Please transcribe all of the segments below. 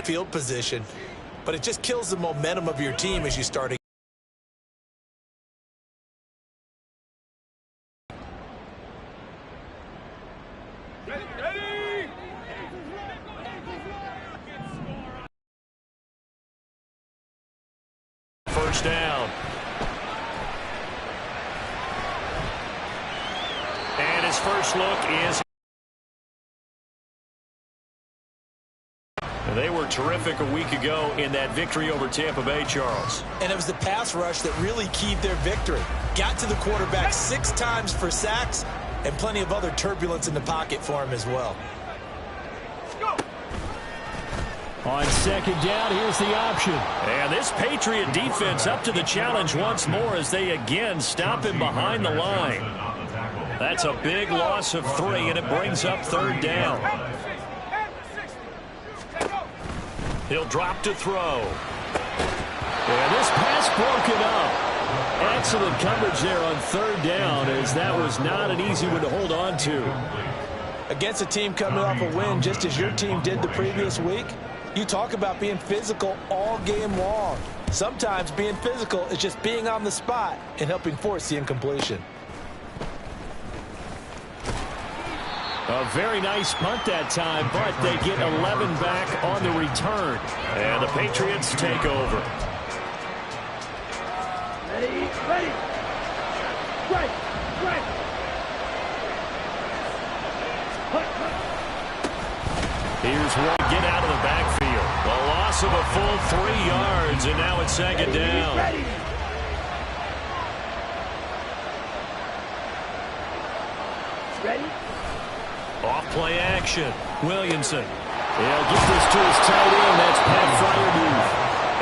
field position, but it just kills the momentum of your team as you start to first down. And his first look is... They were terrific a week ago in that victory over Tampa Bay, Charles. And it was the pass rush that really keyed their victory. Got to the quarterback 6 times for sacks and plenty of other turbulence in the pocket for him as well. On second down, here's the option. And this Patriot defense up to the challenge once more as they again stop him behind the line. That's a big loss of 3, and it brings up third down. He'll drop to throw. And this pass broken up. Excellent coverage there on third down, as that was not an easy one to hold on to. Against a team coming off a win just as your team did the previous week, you talk about being physical all game long. Sometimes being physical is just being on the spot and helping force the incompletion. A very nice punt that time, but they get 11 back on the return. And the Patriots take over. Ready. Right. Here's one. Get out of the backfield. A loss of a full 3 yards, and now it's second down. Ready. Off play action. Williamson. He'll get this to his tight end. That's Pat Fryermuth.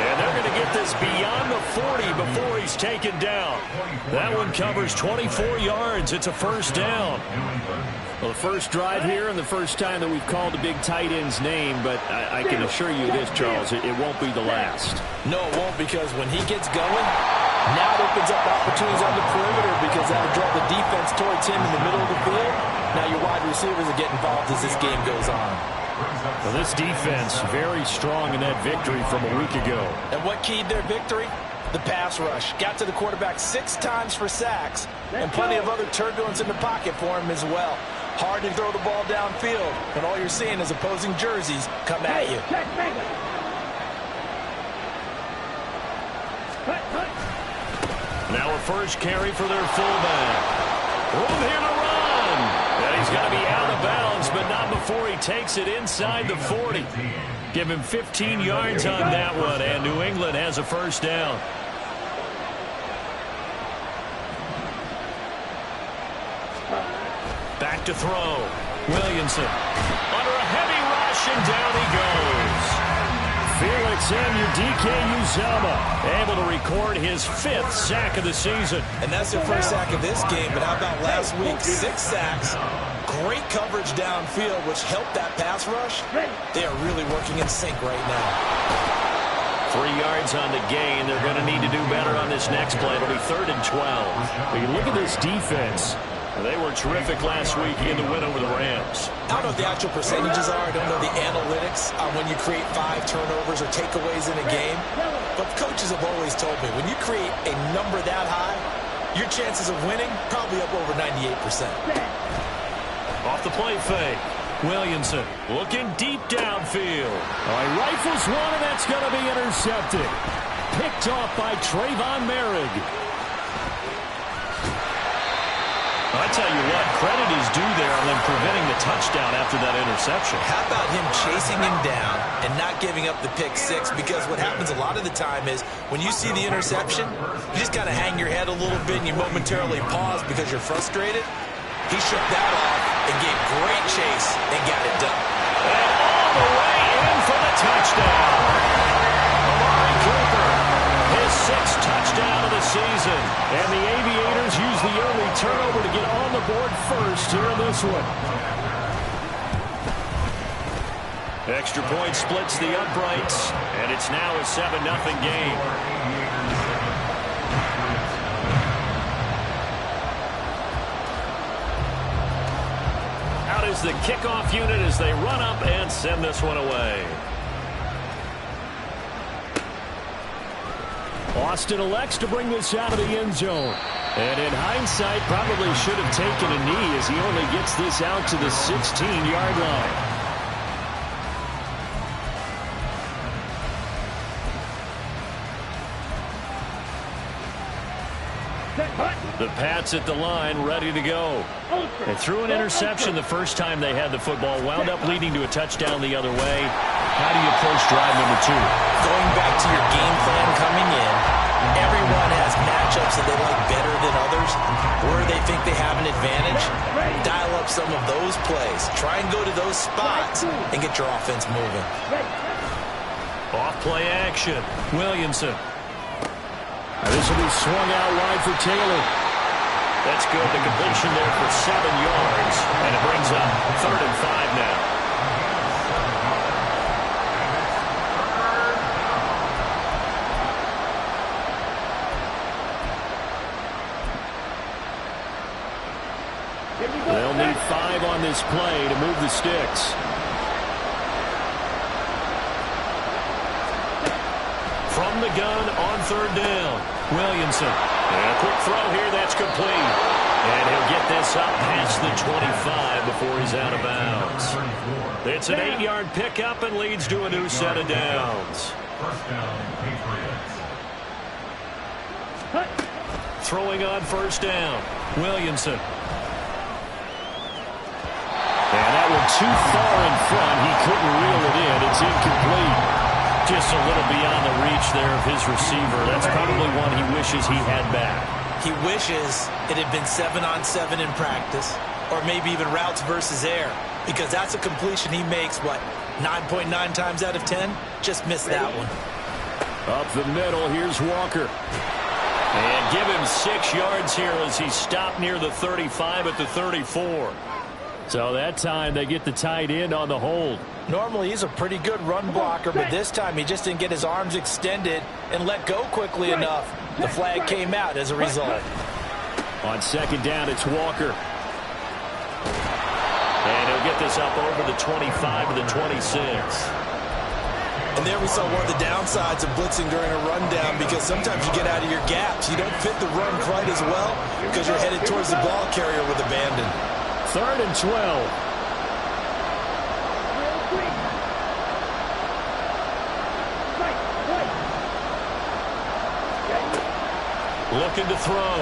And they're going to get this beyond the 40 before he's taken down. That one covers 24 yards. It's a first down. Well, the first drive here and the first time that we've called the big tight end's name, but I can assure you this, Charles, it won't be the last. No, it won't, because when he gets going, now it opens up opportunities on the perimeter because that'll draw the defense towards him in the middle of the field. Now your wide receivers will get involved as this game goes on. Well, this defense very strong in that victory from a week ago. And what keyed their victory? The pass rush. Got to the quarterback 6 times for sacks and plenty of other turbulence in the pocket for him as well. Hard to throw the ball downfield when all you're seeing is opposing jerseys come at you. Now a first carry for their fullback. Room here to run. And he's going to be out of bounds, but not before he takes it inside the 40. Give him 15 yards on that one, and New England has a first down. Back to throw. Williamson under a heavy rush, and down he goes. Felix and your DK Uzama able to record his 5th sack of the season. And that's their first sack of this game, but how about last week? 6 sacks. Great coverage downfield, which helped that pass rush. They are really working in sync right now. 3 yards on the gain. They're going to need to do better on this next play. It'll be 3rd and 12. When you look at this defense, they were terrific last week in the win over the Rams. I don't know what the actual percentages are. I don't know the analytics on when you create 5 turnovers or takeaways in a game. But coaches have always told me, when you create a number that high, your chances of winning probably up over 98%. Off the play fake. Williamson looking deep downfield. All right, rifles one, and that's going to be intercepted. Picked off by Trayvon Merrick. I tell you what, credit is due there on them preventing the touchdown after that interception. How about him chasing him down and not giving up the pick 6? Because what happens a lot of the time is when you see the interception, you just kind of hang your head a little bit and you momentarily pause because you're frustrated. He shook that off and gave great chase and got it done. And all the way in for the touchdown. Amari Cooper, his 6th touchdown of the season. And the Aviators use the early turnover to get on the board first here in this one. Extra point splits the uprights, and it's now a 7-0 game. Out is the kickoff unit as they run up and send this one away. Austin elects to bring this out of the end zone. And in hindsight, probably should have taken a knee as he only gets this out to the 16-yard line. The Pats at the line, ready to go. They threw an interception the first time they had the football, wound up leading to a touchdown the other way. How do you approach drive number 2? Going back to your game plan coming in, everyone has matchups that they like better than others, where they think they have an advantage. Dial up some of those plays. Try and go to those spots and get your offense moving. Off play action. Williamson. This will be swung out wide for Taylor. That's good. The completion there for 7 yards. And it brings up 3rd and 5 now. They'll need 5 on this play to move the sticks. From the gun on 3rd down. Williamson. And a quick throw here. That's complete. And he'll get this up past the 25 before he's out of bounds. It's an 8-yard pickup and leads to a new set of downs. Throwing on 1st down. Williamson. And that one too far in front. He couldn't reel it in. It's incomplete. Just a little beyond the reach there of his receiver. That's probably one he wishes he had back. He wishes it had been 7-on-7 in practice, or maybe even routes versus air, because that's a completion he makes, what, 9.9 times out of 10? Just missed that one. Up the middle, here's Walker. And give him 6 yards here as he stopped near the 35 at the 34. So that time they get the tight end on the hold. Normally he's a pretty good run blocker, but this time he just didn't get his arms extended and let go quickly enough. The flag came out as a result. On 2nd down, it's Walker. And he'll get this up over the 25 to the 26. And there we saw one of the downsides of blitzing during a rundown, because sometimes you get out of your gaps. You don't fit the run quite as well because you're headed towards the ball carrier with abandon. 3rd and 12. Looking to throw.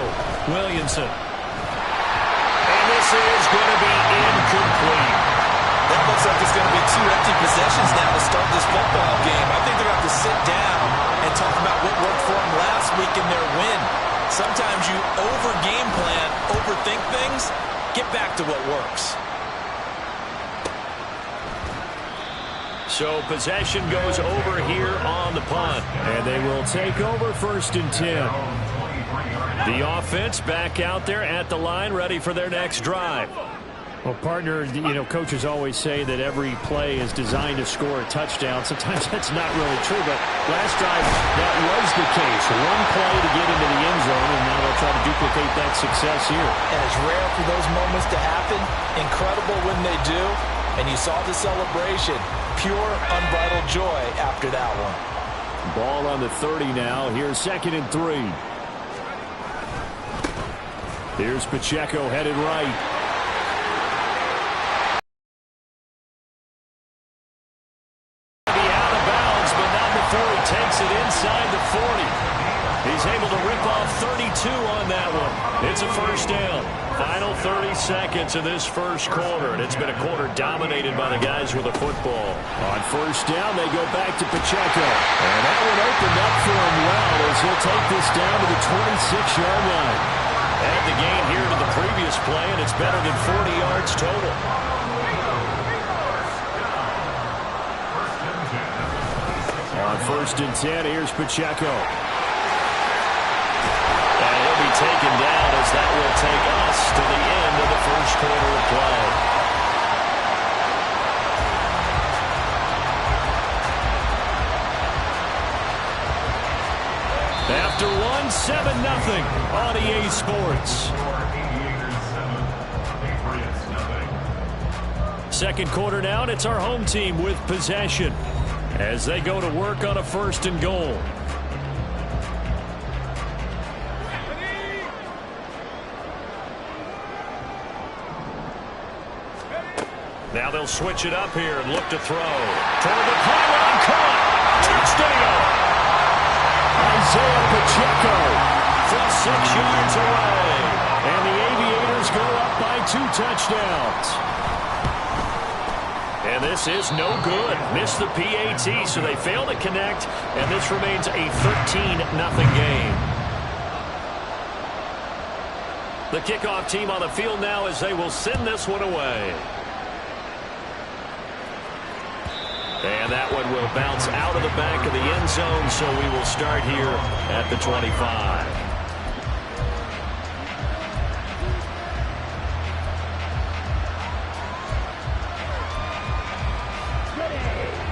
Williamson. And this is going to be incomplete. That looks like it's going to be 2 empty possessions now to start this football game. I think they're going to have to sit down and talk about what worked for them last week in their win. Sometimes you over-game plan, overthink things. Get back to what works. So possession goes over here on the punt. And they will take over 1st and 10. The offense back out there at the line, ready for their next drive. Well, partner, coaches always say that every play is designed to score a touchdown. Sometimes that's not really true, but last drive, that was the case. One play to get into the end zone, and now they'll try to duplicate that success here. And it's rare for those moments to happen. Incredible when they do. And you saw the celebration. Pure, unbridled joy after that one. Ball on the 30 now. Here's 2nd and 3. Here's Pacheco headed right. Be out of bounds, but not before he takes it inside the 40. He's able to rip off 32 on that one. It's a 1st down. Final 30 seconds of this 1st quarter, and it's been a quarter dominated by the guys with the football. On 1st down, they go back to Pacheco. And that one opened up for him well as he'll take this down to the 26-yard line. Add the gain here to the previous play, and it's better than 40 yards total. On 1st and 10, here's Pacheco. And he'll be taken down as that will take us to the end of the 1st quarter of play. After one, 7-0 on EA Sports. 2nd quarter now, and it's our home team with possession as they go to work on a 1st and goal. Now they'll switch it up here and look to throw. Toward the pylon, caught. Touchdown. Isaiah Pacheco from 6 yards away. And the Aviators go up by 2 touchdowns. And this is no good. Missed the PAT, so they fail to connect. And this remains a 13-0 game. The kickoff team on the field now as they will send this one away. And that one will bounce out of the back of the end zone, so we will start here at the 25.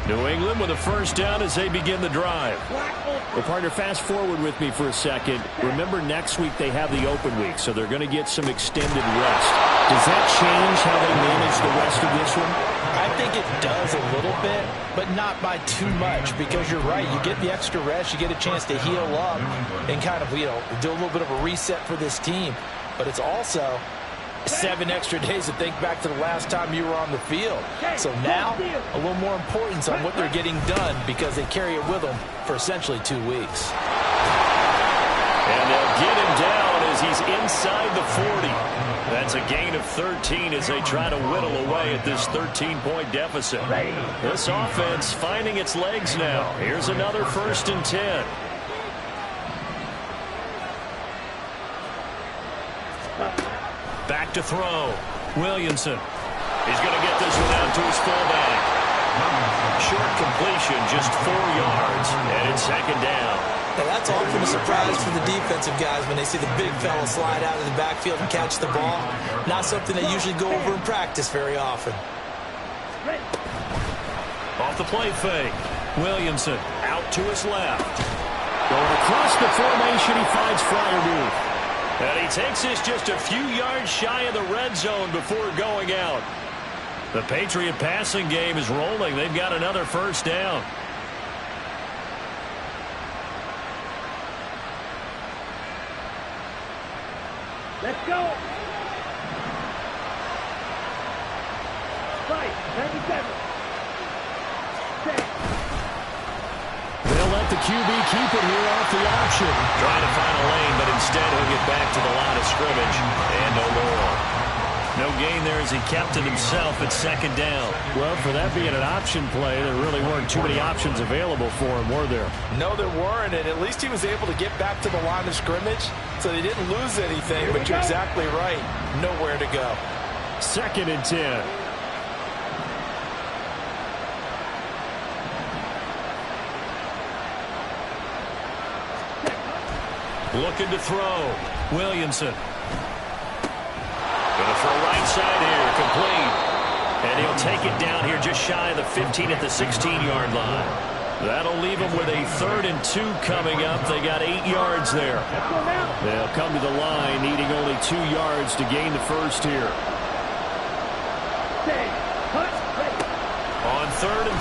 New England with a first down as they begin the drive. Well, partner, fast forward with me for a second. Remember, next week they have the open week, so they're going to get some extended rest. Does that change how they manage the rest of this one? I think it does a little bit, but not by too much, because you're right. You get the extra rest, you get a chance to heal up and kind of, do a little bit of a reset for this team. But it's also 7 extra days to think back to the last time you were on the field. So now, a little more importance on what they're getting done because they carry it with them for essentially 2 weeks. And they'll get him down as he's inside the 40. That's a gain of 13 as they try to whittle away at this 13-point deficit. This offense finding its legs now. Here's another 1st and 10. Back to throw. Williamson. He's going to get this one out to his fullback. Short completion, just 4 yards, and it's 2nd down. Now that's often a surprise for the defensive guys when they see the big fella slide out of the backfield and catch the ball. Not something they usually go over in practice very often. Off the play fake. Williamson out to his left. Going across the formation, he finds Fryermuth. And he takes this just a few yards shy of the red zone before going out. The Patriot passing game is rolling. They've got another 1st down. Let's go. 97. They'll let the QB keep it here off the option. Trying to find a lane, but instead he'll get back to the line of scrimmage. And no more. No gain there as he kept it himself at 2nd down. Well, for that being an option play, there really weren't too many options available for him, were there? No, there weren't, and at least he was able to get back to the line of scrimmage, so they didn't lose anything, but you're exactly right. Nowhere to go. 2nd and 10. Looking to throw. Williamson. Going to throw right side here, complete. And he'll take it down here just shy of the 15 at the 16-yard line. That'll leave him with a 3rd and 2 coming up. They got 8 yards there. They'll come to the line, needing only 2 yards to gain the 1st here. On 3rd and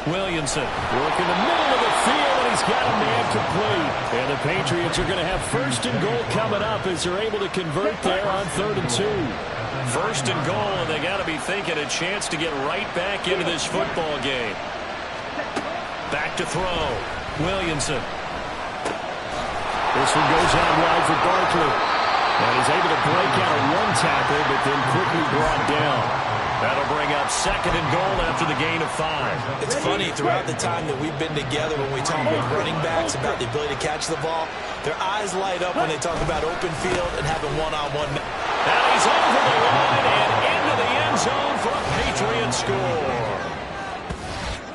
2, Williamson. Work in the middle of the field, and he's got a man complete. And the Patriots are going to have 1st and goal coming up as they're able to convert there on 3rd and 2. 1st and goal, and they got to be thinking a chance to get right back into this football game. Back to throw. Williamson. This one goes out wide for Barkley. And he's able to break out of 1 tackle, but then quickly brought down. That'll bring up 2nd and goal after the gain of 5. It's funny, throughout the time that we've been together, when we talk with running backs about the ability to catch the ball, their eyes light up when they talk about open field and having one-on-one. Now he's over the line and into the end zone for a Patriot score.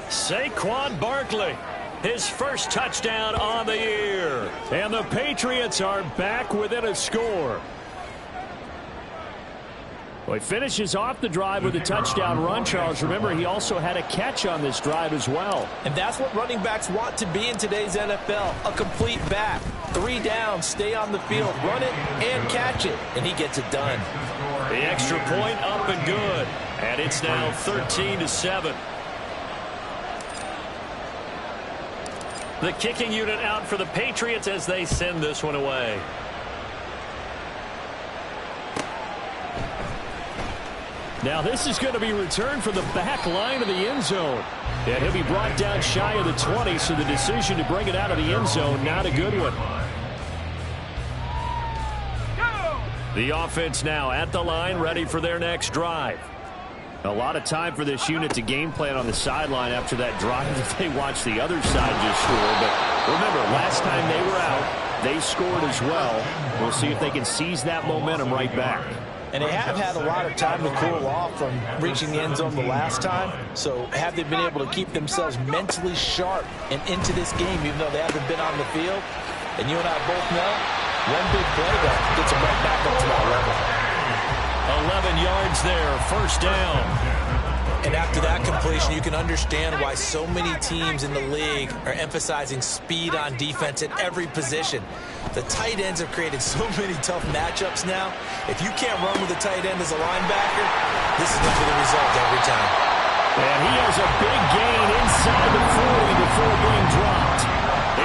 Saquon Barkley, his 1st touchdown on the year. And the Patriots are back within a score. Well, he finishes off the drive with a touchdown run, Charles. Remember, he also had a catch on this drive as well. And that's what running backs want to be in today's NFL, a complete back. 3 downs, stay on the field, run it, and catch it. And he gets it done. The extra point up and good. And it's now 13-7. The kicking unit out for the Patriots as they send this one away. Now this is going to be returned from the back line of the end zone. And he'll be brought down shy of the 20, so the decision to bring it out of the end zone, not a good one. The offense now at the line, ready for their next drive. A lot of time for this unit to game plan on the sideline after that drive that they watched the other side just score. But remember, last time they were out, they scored as well. We'll see if they can seize that momentum right back. And they have had a lot of time to cool off from reaching the end zone the last time. So have they been able to keep themselves mentally sharp and into this game, even though they haven't been on the field? And you and I both know, one big play that gets them right back up to that level. 11 yards there, first down. And after that completion, you can understand why so many teams in the league are emphasizing speed on defense at every position. The tight ends have created so many tough matchups now. If you can't run with a tight end as a linebacker, this is going to be the result every time. And he has a big gain inside the 40 before being dropped.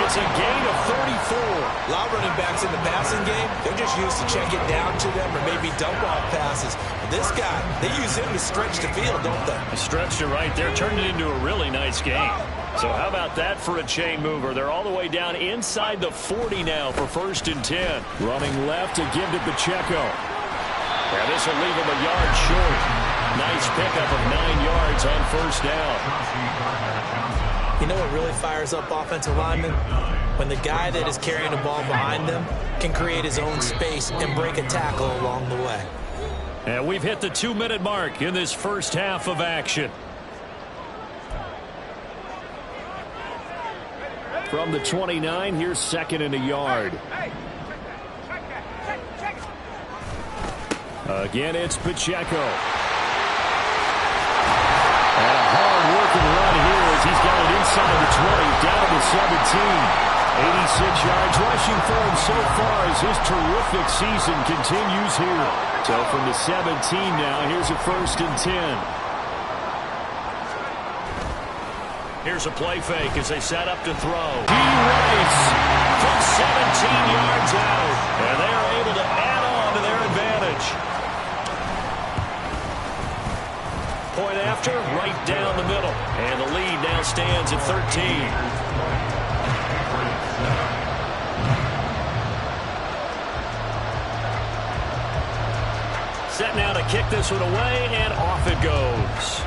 It's a gain of 34. A lot of running backs in the passing game, they're just used to check it down to them or maybe dump off passes. But this guy, they use him to stretch the field, don't they? Stretched it right there, turned it into a really nice game. So how about that for a chain mover? They're all the way down inside the 40 now for 1st and 10. Running left to give to Pacheco. And this will leave him a yard short. Nice pickup of 9 yards on 1st down. You know what really fires up offensive linemen? When the guy that is carrying the ball behind them can create his own space and break a tackle along the way. And we've hit the 2-minute mark in this first half of action. From the 29, here's 2nd and a yard. Again, it's Pacheco. And a hard-working run here as he's got it inside the 20, down to the 17. 86 yards rushing for him so far as his terrific season continues here. So from the 17 now, here's a 1st and 10. Here's a play fake as they set up to throw. He race from 17 yards out, and they are able to add on to their advantage. Point after, right down the middle. And the lead now stands at 13. Set now to kick this one away, and off it goes.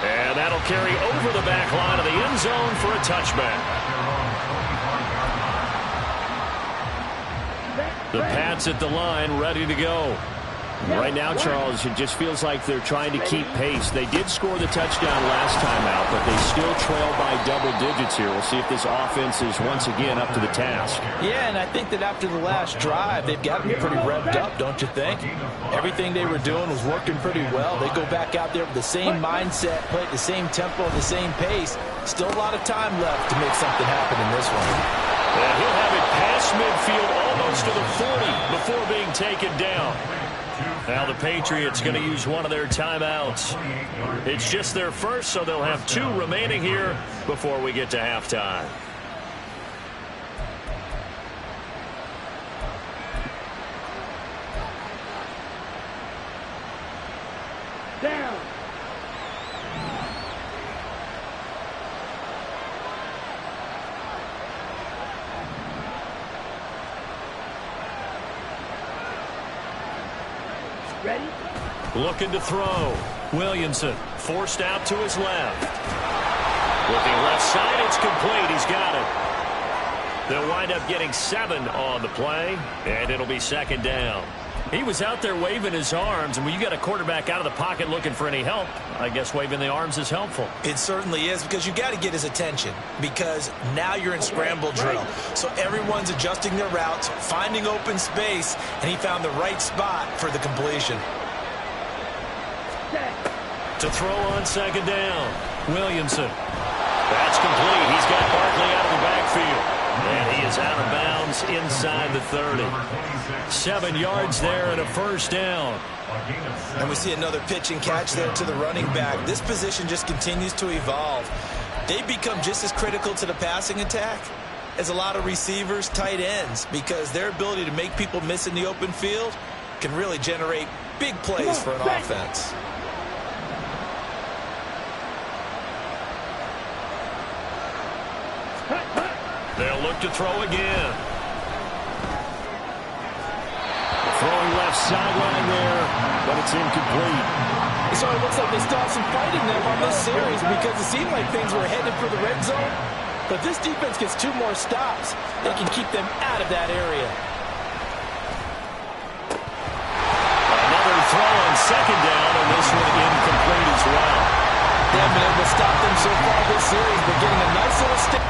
And that'll carry over the back line of the end zone for a touchback. The Pats at the line, ready to go. Right now, Charles, it just feels like they're trying to keep pace. They did score the touchdown last time out, but they still trail by double digits here. We'll see if this offense is once again up to the task. Yeah, and I think that after the last drive, they've got to be pretty revved up, don't you think? Everything they were doing was working pretty well. They go back out there with the same mindset, play at the same tempo, the same pace. Still a lot of time left to make something happen in this one. And he'll have it past midfield almost to the 40 before being taken down. Now the Patriots going to use one of their timeouts. It's just their first, so they'll have 2 remaining here before we get to halftime. Down. Ready? Looking to throw. Williamson forced out to his left. Looking left side, it's complete. He's got it. They'll wind up getting 7 on the play, and it'll be 2nd down. He was out there waving his arms, and when you got a quarterback out of the pocket looking for any help, I guess waving the arms is helpful. It certainly is, because you got to get his attention, because now you're in scramble drill. So everyone's adjusting their routes, finding open space, and he found the right spot for the completion. To throw on 2nd down, Williamson. That's complete. He's got Barkley out of the backfield. And he is out of bounds inside the 30. 7 yards there and a 1st down. And we see another pitch and catch there to the running back. This position just continues to evolve. They become just as critical to the passing attack is a lot of receivers, tight ends, because their ability to make people miss in the open field can really generate big plays for an offense. They'll look to throw again. Throwing left sideline there, but it's incomplete. So it looks like they still have some fight in them on this series because it seemed like things were headed for the red zone. But this defense gets 2 more stops. They can keep them out of that area. Another throw on second down, and this one incomplete as well. They haven't been able to stop them so far this series, but getting a nice little stick.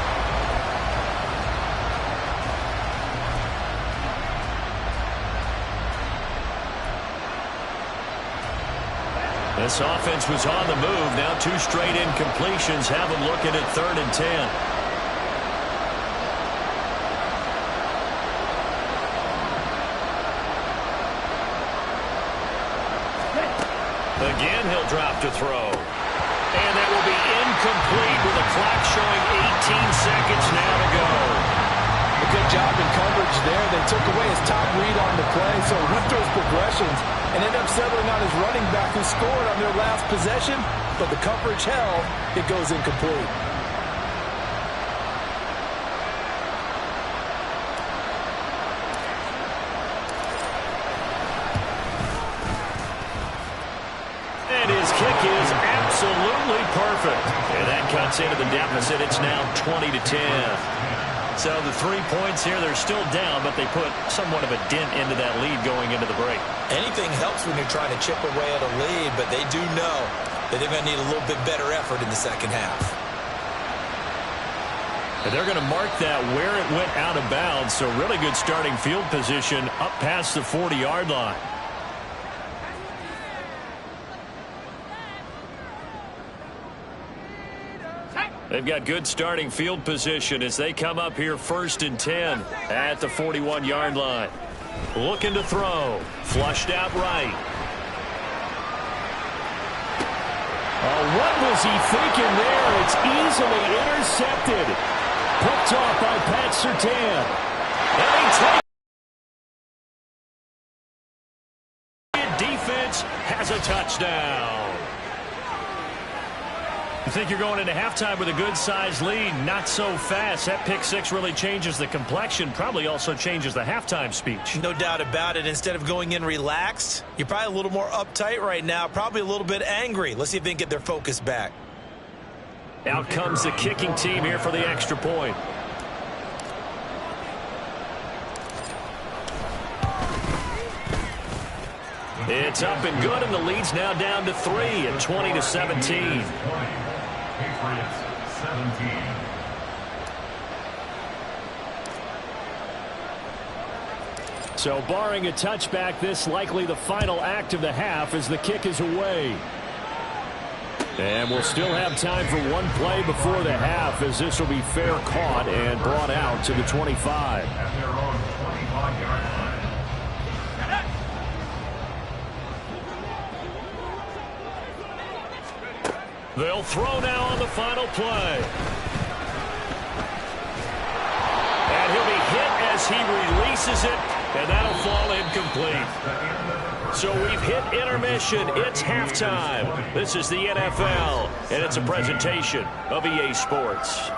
This offense was on the move. Now 2 straight incompletions have them looking at 3rd and 10. Again, he'll drop to throw. And that will be incomplete with the clock showing 18 seconds now to go. A good job in coverage there. They took away his top read on the play, so he went through his progressions and ended up settling on his running back who scored on their last possession, but the coverage held. It goes incomplete. And his kick is absolutely perfect. And that cuts into the deficit. It's now 20-10. So the 3 points here, they're still down, but they put somewhat of a dent into that lead going into the break. Anything helps when you're trying to chip away at a lead, but they do know that they're going to need a little bit better effort in the second half. And they're going to mark that where it went out of bounds, so really good starting field position up past the 40-yard line. They've got good starting field position as they come up here 1st and 10 at the 41-yard line. Looking to throw. Flushed out right. Oh, what was he thinking there? It's easily intercepted. Picked off by Pat Surtain. And he takes defense has a touchdown. You think you're going into halftime with a good-sized lead? Not so fast. That pick 6 really changes the complexion, probably also changes the halftime speech. No doubt about it. Instead of going in relaxed, you're probably a little more uptight right now, probably a little bit angry. Let's see if they can get their focus back. Out comes the kicking team here for the extra point. It's up and good, and the lead's now down to 3 at 20-17. So barring a touchback, this likely the final act of the half as the kick is away. And we'll still have time for one play before the half as this will be fair caught and brought out to the 25. They'll throw now on the final play. And he'll be hit as he releases it, and that'll fall incomplete. So we've hit intermission. It's halftime. This is the NFL, and it's a presentation of EA Sports.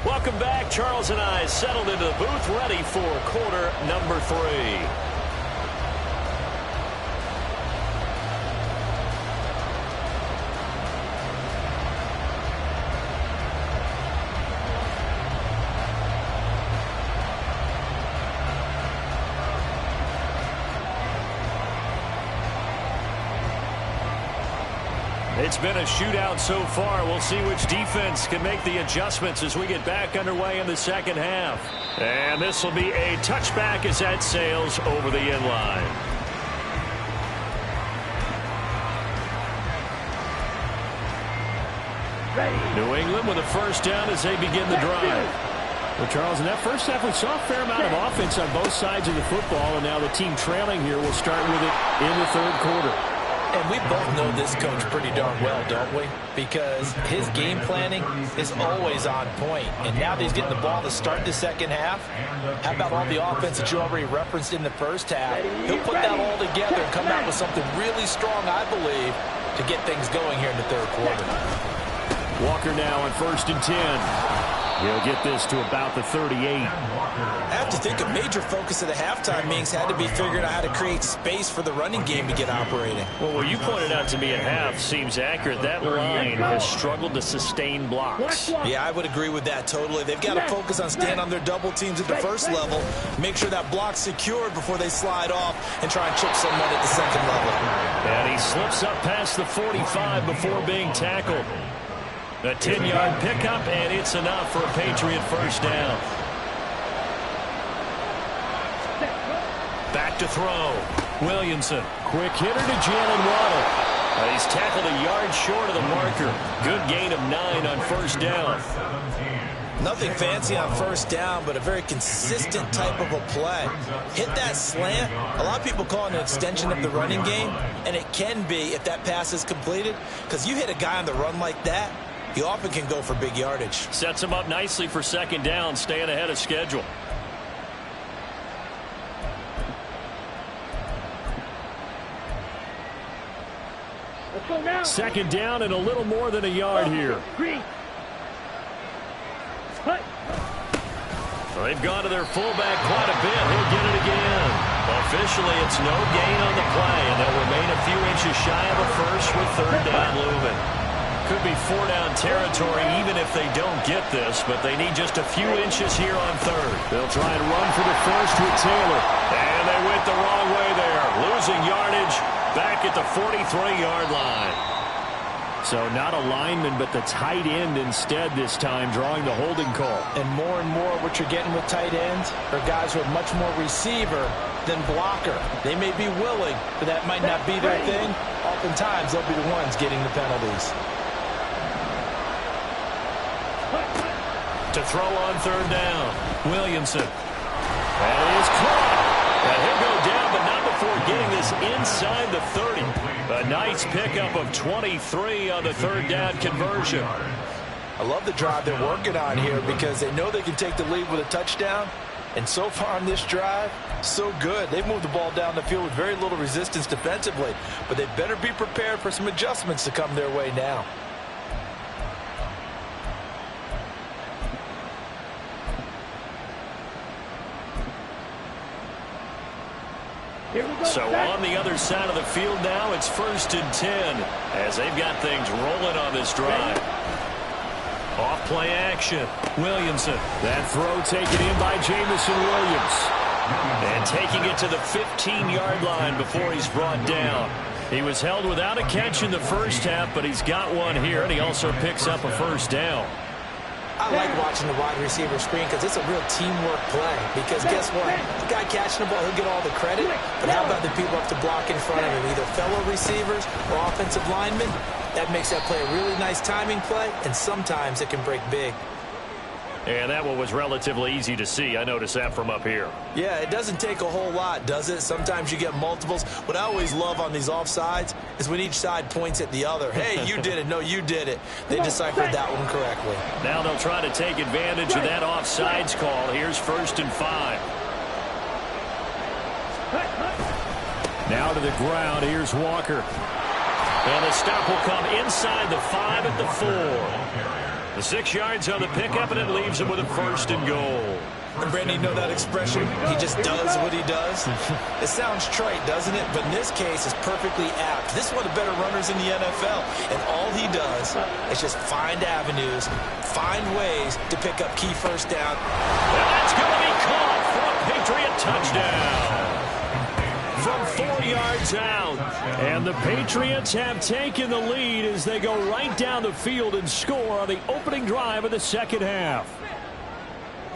Welcome back. Charles and I settled into the booth, ready for quarter number 3. It's been a shootout so far. We'll see which defense can make the adjustments as we get back underway in the second half. And this will be a touchback as that sails over the end line. New England with a first down as they begin the drive. Well, Charles, in that first half, we saw a fair amount of offense on both sides of the football, and now the team trailing here will start with it in the third quarter. And we both know this coach pretty darn well, don't we? Because his game planning is always on point. And now that he's getting the ball to start the second half, how about all the offense that you already referenced in the first half? He'll put that all together and come out with something really strong, I believe, to get things going here in the third quarter. Walker now on 1st and 10. He'll get this to about the 38. I have to think a major focus of the halftime meetings had to be figuring out how to create space for the running game to get operating. Well, what you pointed out to me at half seems accurate. That line has struggled to sustain blocks. Yeah, I would agree with that totally. They've got to focus on staying on their double teams at the first level, make sure that block's secured before they slide off and try and chip someone at the second level. And he slips up past the 45 before being tackled. A 10-yard pickup, and it's enough for a Patriot first down. Back to throw. Williamson. Quick hitter to Jalen Waddle. He's tackled a yard short of the marker. Good gain of 9 on first down. Nothing fancy on first down, but a very consistent type of a play. Hit that slant. A lot of people call it an extension of the running game, and it can be if that pass is completed, because you hit a guy on the run like that, he often can go for big yardage. Sets him up nicely for second down, staying ahead of schedule. Let's go now. Second down and a little more than a yard here. They've gone to their fullback quite a bit. He'll get it again. Officially, it's no gain on the play, and they'll remain a few inches shy of a first with third down looming. Could be 4-down territory even if they don't get this, but they need just a few inches here on third. They'll try and run for the first with Taylor. And they went the wrong way there. Losing yardage back at the 43-yard line. So not a lineman, but the tight end instead this time, drawing the holding call. And more what you're getting with tight ends are guys who are much more receiver than blocker. They may be willing, but that might not be their thing. Oftentimes, they'll be the ones getting the penalties. To throw on third down, Williamson. That is caught. And he'll go down, but not before getting this inside the 30. A nice pickup of 23 on the third down conversion. I love the drive they're working on here because they know they can take the lead with a touchdown. And so far on this drive, so good. They've moved the ball down the field with very little resistance defensively. But they better be prepared for some adjustments to come their way now. So on the other side of the field now, it's 1st and 10 as they've got things rolling on this drive. Off play action. Williamson. That throw taken in by Jamison Williams. And taking it to the 15-yard line before he's brought down. He was held without a catch in the first half, but he's got one here, and he also picks up a first down. I like watching the wide receiver screen because it's a real teamwork play. Because guess what? The guy catching the ball, he'll get all the credit. But how about the people up to block in front of him? Either fellow receivers or offensive linemen. That makes that play a really nice timing play, and sometimes it can break big. And that one was relatively easy to see. I noticed that from up here. Yeah, it doesn't take a whole lot, does it? Sometimes you get multiples. What I always love on these offsides is when each side points at the other. Hey, you did it. No, you did it. They deciphered that one correctly. Now they'll try to take advantage of that offsides call. Here's 1st and 5. Now to the ground. Here's Walker. And the stop will come inside the 5 at the 4. The 6 yards on the pickup, and it leaves him with a 1st and goal. And Brandon, you know that expression? He just does what he does. It sounds trite, doesn't it? But in this case, it's perfectly apt. This is one of the better runners in the NFL. And all he does is just find avenues, find ways to pick up key first down. And that's going to be caught for a Patriot touchdown. From 4 yards out. And the Patriots have taken the lead as they go right down the field and score on the opening drive of the second half.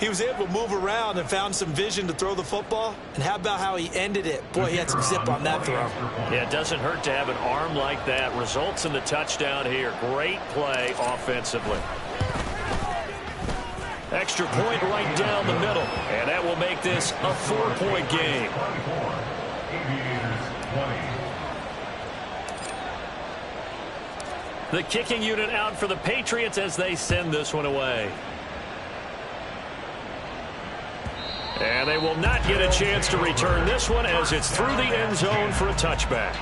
He was able to move around and found some vision to throw the football. And how about how he ended it? Boy, he had some zip on that throw. Yeah, it doesn't hurt to have an arm like that. Results in the touchdown here. Great play offensively. Extra point right down the middle. And that will make this a 4-point game. The kicking unit out for the Patriots as they send this one away. And they will not get a chance to return this one as it's through the end zone for a touchback.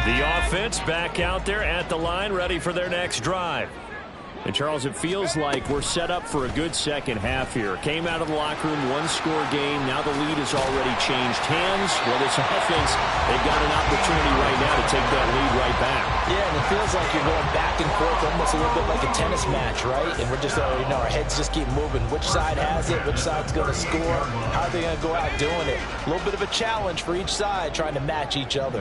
The offense back out there at the line, ready for their next drive. And, Charles, it feels like we're set up for a good second half here. Came out of the locker room, one-score game. Now the lead has already changed hands. Well, this offense, they've got an opportunity right now to take that lead right back. Yeah, and it feels like you're going back and forth, almost a little bit like a tennis match, right? And we're just already know our heads just keep moving. Which side has it? Which side's going to score? How are they going to go out doing it? A little bit of a challenge for each side, trying to match each other.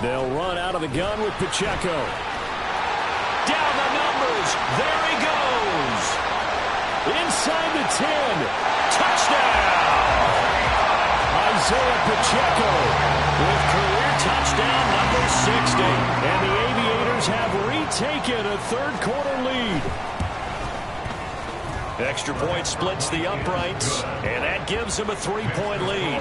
They'll run out of the gun with Pacheco. Down the numbers. There he goes. Inside the 10. Touchdown. Isaiah Pacheco with career touchdown number 60. And the Aviators have retaken a third-quarter lead. Extra point splits the uprights, and that gives them a 3-point lead.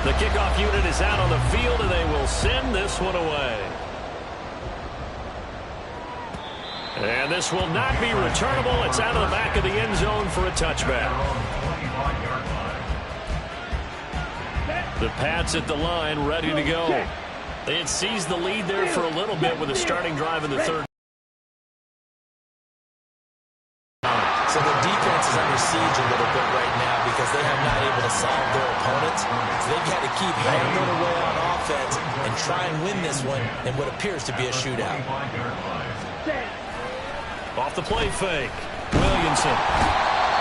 The kickoff unit is out on the field, and they will send this one away. And this will not be returnable. It's out of the back of the end zone for a touchback. The Pats at the line, ready to go. They had seized the lead there for a little bit with a starting drive in the third. So the defense is under siege a little bit right now because they have not able to solve their opponents. So they've got to keep hammering away on offense and try and win this one in what appears to be a shootout. Off the play fake. Williamson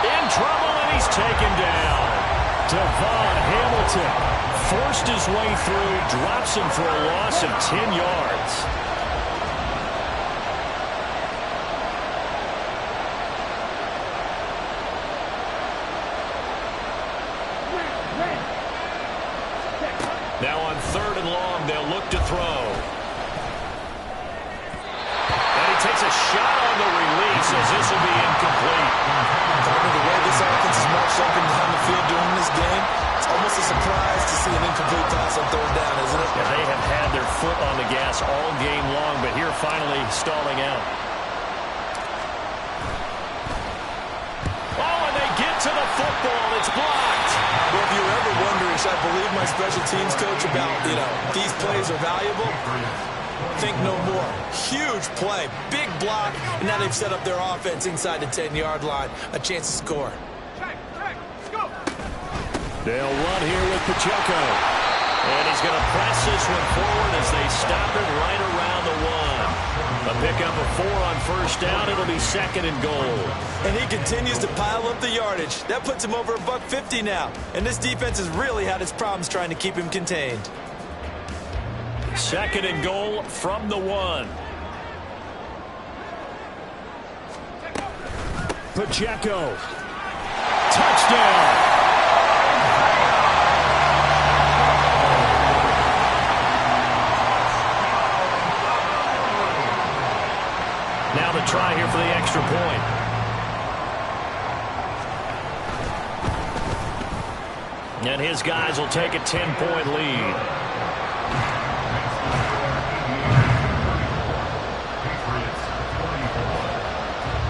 in trouble, and he's taken down. Devon Hamilton forced his way through, drops him for a loss of 10 yards. Now on 3rd and long, they'll look to throw. And he takes a shot on the release as this will be incomplete. The way this offense is marched up and down the field during this game, it's almost a surprise to see an incomplete pass on 3rd down, isn't it? Yeah, they have had their foot on the gas all game long, but here finally stalling out. Oh, and they get to the football. It's blocked. Well, if you're ever wondering, should I believe my special teams coach about, these plays are valuable? Think no more. Huge play, big block, and now they've set up their offense inside the 10-yard line. A chance to score. They'll run here with Pacheco. And he's going to press this one forward as they stop it right around the 1. A pickup of 4 on 1st down. It'll be 2nd and goal. And he continues to pile up the yardage. That puts him over $150 now. And this defense has really had its problems trying to keep him contained. 2nd and goal from the 1. Pacheco. Touchdown. Now the try here for the extra point. And his guys will take a 10-point lead.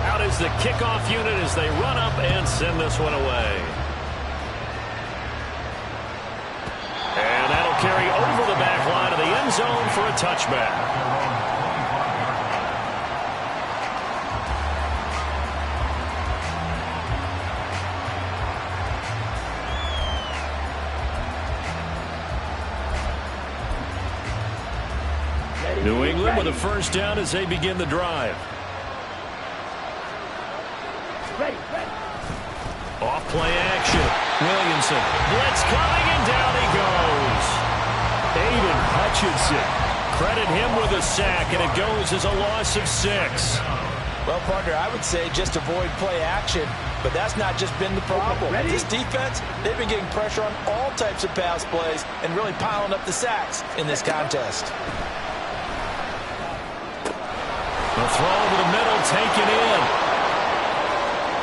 Out is the kickoff unit as they run up and send this one away. And that'll carry over the back line of the end zone for a touchback. England with a first down as they begin the drive. Ready. Off play action. Williamson. Blitz coming, and down he goes. Aiden Hutchinson. Credit him with a sack, and it goes as a loss of 6. Well, partner, I would say just avoid play action, but that's not just been the problem. This defense, they've been getting pressure on all types of pass plays and really piling up the sacks in this contest. The throw over the middle, taken in.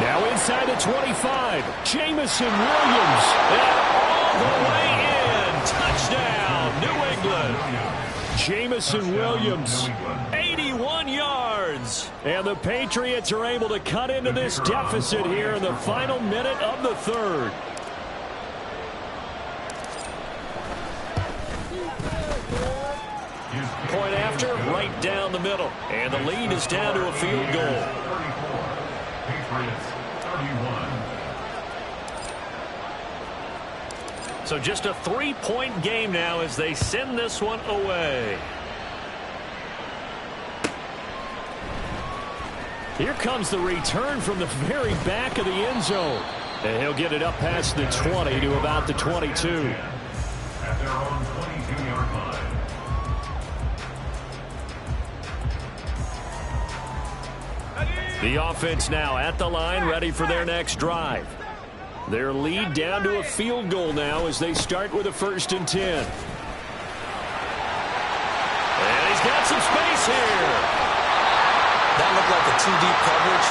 Now inside the 25, Jamison Williams. And all the way in. Touchdown, New England. Jamison Williams, 81 yards. And the Patriots are able to cut into this deficit here in the final minute of the third. Point after, right down the middle. And the lead is down to a field goal. So just a 3-point game now as they send this one away. Here comes the return from the very back of the end zone. And he'll get it up past the 20 to about the 22. At their own 22-yard line. The offense now at the line, ready for their next drive. Their lead down to a field goal now as they start with a 1st and 10. And he's got some space here. That looked like a too deep coverage.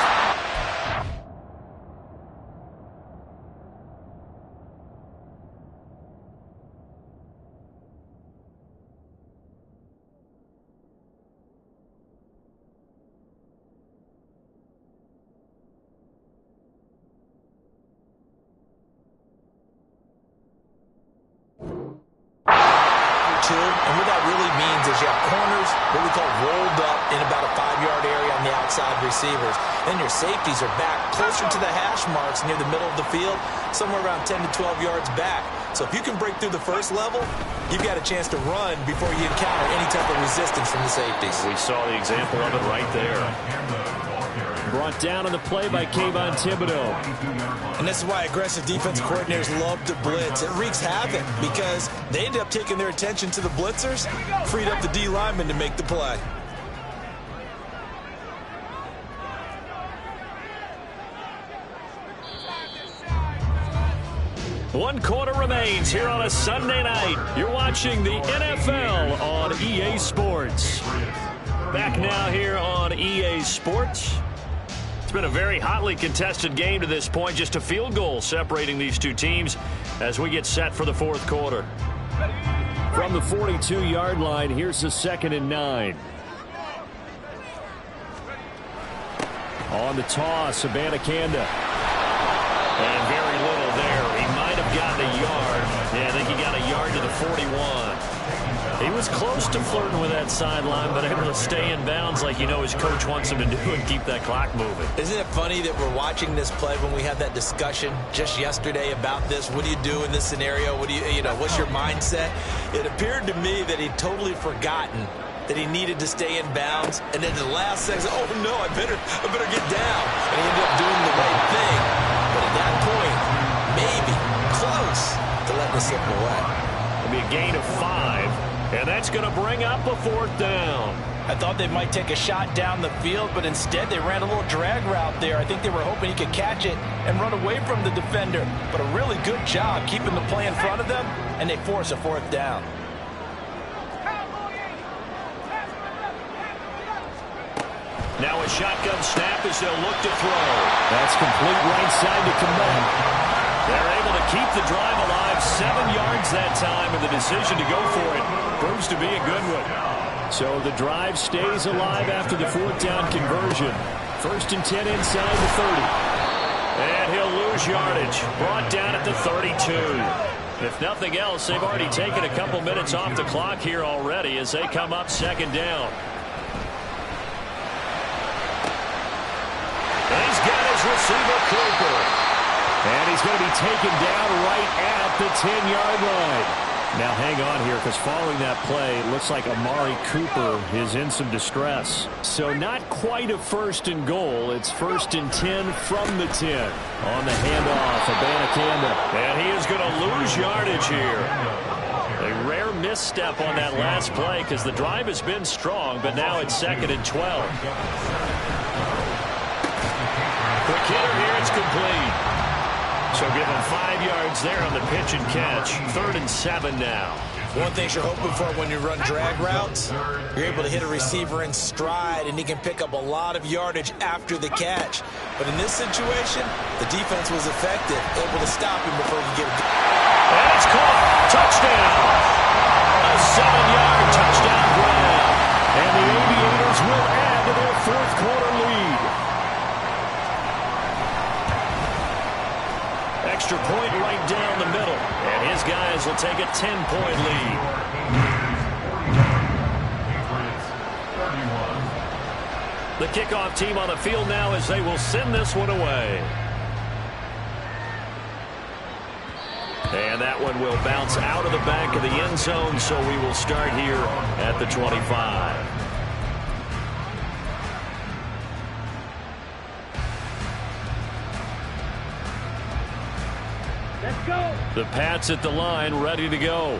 And what that really means is you have corners, what we call rolled up in about a 5-yard area on the outside receivers. Then your safeties are back closer to the hash marks near the middle of the field, somewhere around 10 to 12 yards back. So if you can break through the first level, you've got a chance to run before you encounter any type of resistance from the safeties. We saw the example of it right there. Brought down on the play by Kayvon Thibodeau. And this is why aggressive defensive coordinators love to blitz. It wreaks havoc because they end up taking their attention to the blitzers, freed up the D lineman to make the play. One quarter remains here on a Sunday night. You're watching the NFL on EA Sports. Back now here on EA Sports. It's been a very hotly contested game to this point. Just a field goal separating these two teams as we get set for the 4th quarter. From the 42-yard line, here's the 2nd and 9. On the toss, Abanikanda. And very little there. He might have gotten a yard. Yeah, I think he got a yard to the 41. He was close to flirting with that sideline, but able to stay in bounds like his coach wants him to do and keep that clock moving. Isn't it funny that we're watching this play when we had that discussion just yesterday about this? What do you do in this scenario? What do what's your mindset? It appeared to me that he'd totally forgotten that he needed to stay in bounds, and then the last second, oh no, I better get down. And he ended up doing the right thing. But at that point, maybe close to letting it slip away. It'll be a gain of 5. And that's going to bring up a 4th down. I thought they might take a shot down the field, but instead they ran a little drag route there. I think they were hoping he could catch it and run away from the defender. But a really good job keeping the play in front of them, and they force a 4th down. Now a shotgun snap as they'll look to throw. That's complete right side to Kmet. They're able to keep the drive alive, 7 yards that time, and the decision to go for it proves to be a good one. So the drive stays alive after the 4th down conversion. 1st and 10 inside the 30. And he'll lose yardage, brought down at the 32. If nothing else, they've already taken a couple minutes off the clock here already as they come up 2nd down. And he's got his receiver, Cooper. And he's going to be taken down right at the 10-yard line. Now hang on here, because following that play, it looks like Amari Cooper is in some distress. So not quite a 1st and goal. It's 1st and 10 from the 10. On the handoff, Abanikanda. And he is going to lose yardage here. A rare misstep on that last play because the drive has been strong, but now it's 2nd and 12. Quick hitter here, it's complete. So give him 5 yards there on the pitch and catch. 3rd and 7 now. One thing you're hoping for when you run drag routes, you're able to hit a receiver in stride, and he can pick up a lot of yardage after the catch. But in this situation, the defense was effective, able to stop him before he could get him. And it's caught. Touchdown. A 7-yard touchdown grab. And the Aviators will add to their 4th quarter lead. Extra point right down the middle. And his guys will take a 10-point lead. The kickoff team on the field now as they will send this one away. And that one will bounce out of the back of the end zone, so we will start here at the 25. Let's go. The Pats at the line, ready to go.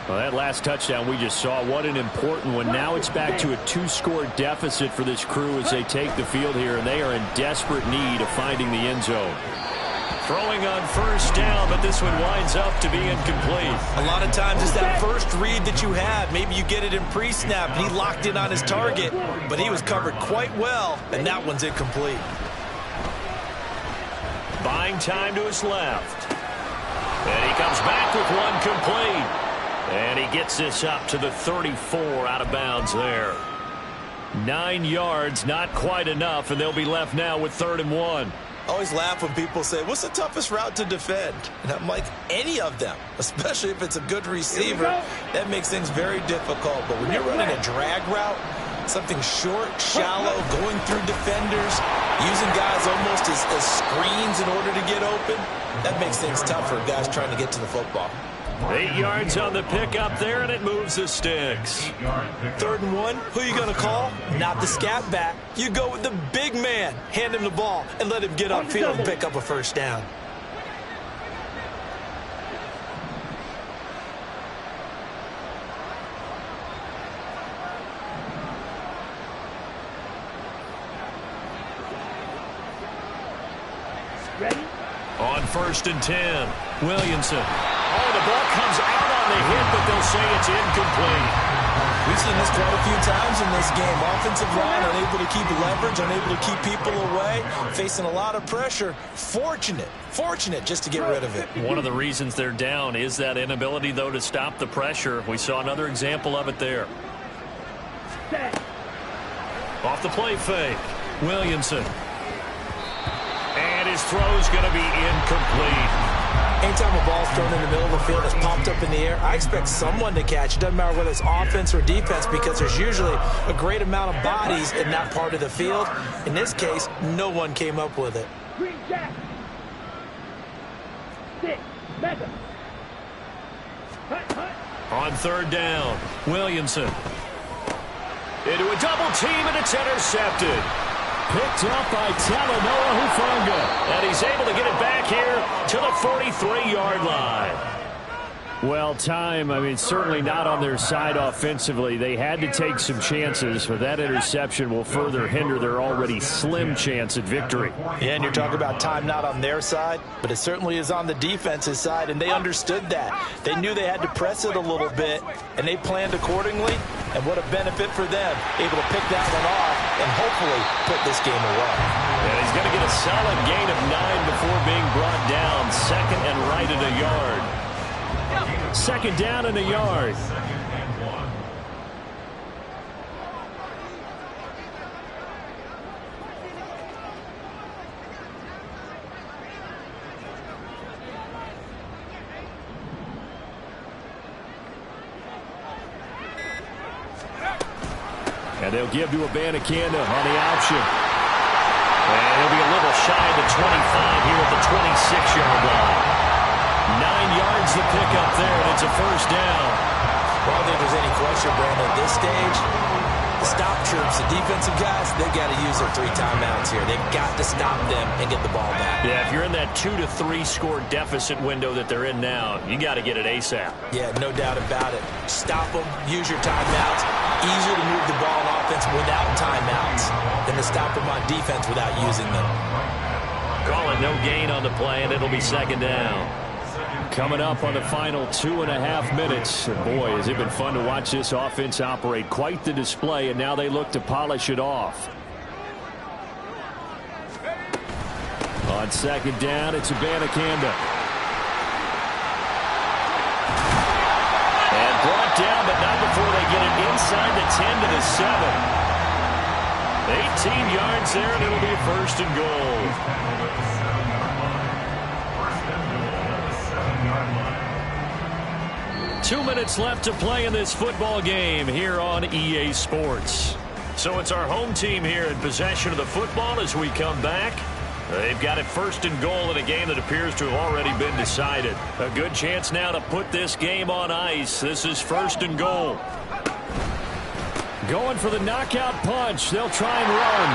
Well, that last touchdown we just saw, what an important one. Now it's back to a 2-score deficit for this crew as they take the field here, and they are in desperate need of finding the end zone. Throwing on 1st down, but this one winds up to be incomplete. A lot of times it's that first read that you have. Maybe you get it in pre-snap, and he locked in on his target, but he was covered quite well, and that one's incomplete. Buying time to his left. And he comes back with one complete. And he gets this up to the 34 out of bounds there. 9 yards, not quite enough, and they'll be left now with 3rd and 1. I always laugh when people say, what's the toughest route to defend? And I'm like, any of them, especially if it's a good receiver. That makes things very difficult. But when you're running a drag route, something short, shallow, going through defenders, using guys almost as screens in order to get open, that makes things tough for guys trying to get to the football. 8 yards on the pickup there, and it moves the sticks. 3rd and 1, who are you going to call? Not the scat back. You go with the big man. Hand him the ball and let him get upfield and pick up a 1st down. Ready? On 1st and 10, Williamson. Oh, the ball comes out on the hit, but they'll say it's incomplete. We've seen this quite a few times in this game. Offensive line unable to keep leverage, unable to keep people away, facing a lot of pressure. Fortunate just to get rid of it. One of the reasons they're down is that inability, though, to stop the pressure. We saw another example of it there. Off the play fake, Williamson. And his throw's going to be incomplete. Anytime a ball's thrown in the middle of the field that's popped up in the air, I expect someone to catch. It doesn't matter whether it's offense or defense, because there's usually a great amount of bodies in that part of the field. In this case, no one came up with it. Green jack. 6. Mega. On 3rd down, Williamson. Into a double team, and it's intercepted. Picked up by Talanoa Hufanga. And he's able to get it back here to the 43-yard line. Well, certainly not on their side offensively. They had to take some chances, but that interception will further hinder their already slim chance at victory. Yeah, and you're talking about time not on their side, but it certainly is on the defense's side, and they understood that. They knew they had to press it a little bit, and they planned accordingly, and what a benefit for them, able to pick that one off and hopefully put this game away. And he's going to get a solid gain of 9 before being brought down. 2nd and right at a yard. 2nd down and a yard. And they'll give to Abanikanda on the option. And he'll be a little shy of the 25 here at the 26-yard line. 9 yards to pick up there, and it's a first down. Well, I don't think there's any question, Brandon, at this stage, the stop troops, the defensive guys, they've got to use their 3 timeouts here. They've got to stop them and get the ball back. Yeah, if you're in that 2 to 3 score deficit window that they're in now, you got to get it ASAP. Yeah, no doubt about it. Stop them, use your timeouts. Easier to move the ball on offense without timeouts than to stop them on defense without using them. Call it no gain on the play, and it'll be second down. Coming up on the final 2.5 minutes. Boy, has it been fun to watch this offense operate. Quite the display, and now they look to polish it off. On second down, it's Abanikanda. And brought down, but not before they get it inside the 10 to the 7. 18 yards there, and it'll be a first and goal. 2 minutes left to play in this football game here on EA Sports. So it's our home team here in possession of the football as we come back. They've got it first and goal in a game that appears to have already been decided. A good chance now to put this game on ice. This is first and goal. Going for the knockout punch. They'll try and run.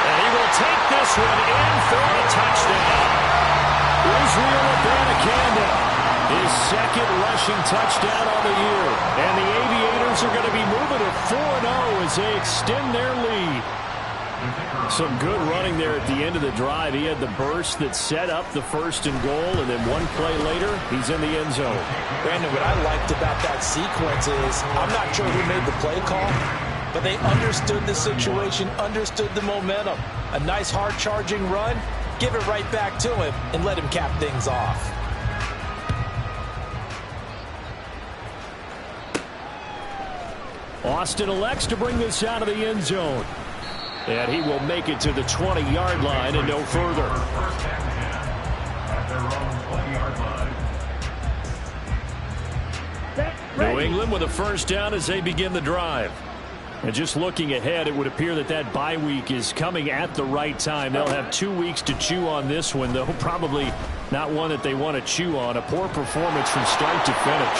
And he will take this one in for a touchdown. Israel Abanikanda. His second rushing touchdown on the year. And the Aviators are going to be moving to 4-0 as they extend their lead. Some good running there at the end of the drive. He had the burst that set up the first and goal, and then one play later, he's in the end zone. Brandon, what I liked about that sequence is, I'm not sure who made the play call, but they understood the situation, understood the momentum. A nice hard-charging run, give it right back to him, and let him cap things off. Austin elects to bring this out of the end zone. And he will make it to the 20-yard line and no further. New England with a first down as they begin the drive. And just looking ahead, it would appear that that bye week is coming at the right time. They'll have 2 weeks to chew on this one, though probably not one that they want to chew on. A poor performance from start to finish.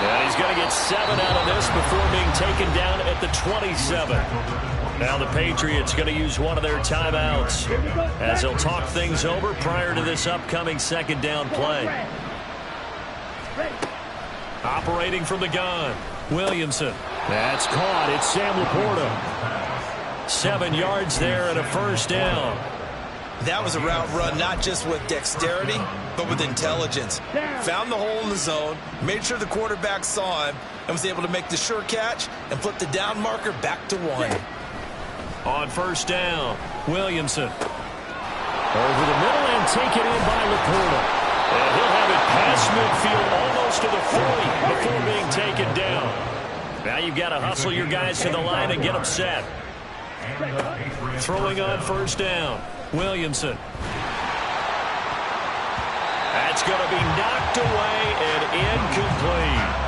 And he's going to get 7 out of this before being taken down at the 27. Now the Patriots going to use one of their timeouts as they'll talk things over prior to this upcoming second down play. Operating from the gun, Williamson. That's caught. It's Sam Laporta. 7 yards there and a first down. That was a route run not just with dexterity, but with intelligence. Found the hole in the zone, made sure the quarterback saw him, and was able to make the sure catch and flip the down marker back to 1. On first down, Williamson. Over the middle and taken in by Laporta. And he'll have it past midfield almost to the 40 before being taken down. Now you've got to hustle your guys to the line and get them set. Throwing on first down, Williamson. That's going to be knocked away and incomplete.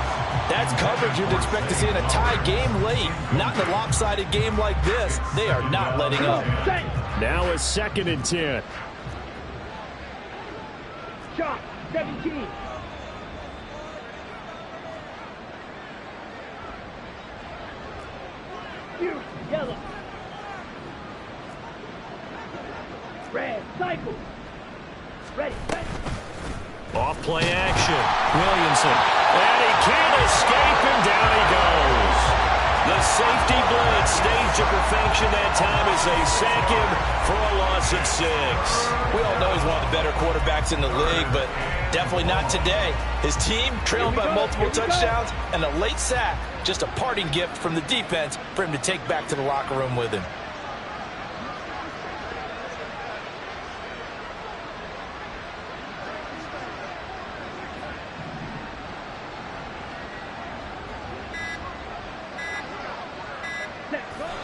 That's coverage you'd expect to see in a tie game late. Not in a lopsided game like this. They are not letting up. Now a 2nd and 10. Shot, 17. Yellow. Red, cycle. Ready, ready. Off play action. Williamson. And he can't escape, and down he goes. The safety blitz staged to perfection that time as they sack him for a loss of 6. We all know he's one of the better quarterbacks in the league, but definitely not today. His team trailed by multiple touchdowns, and a late sack, just a parting gift from the defense for him to take back to the locker room with him.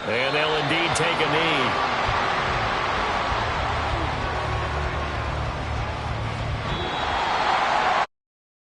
And they'll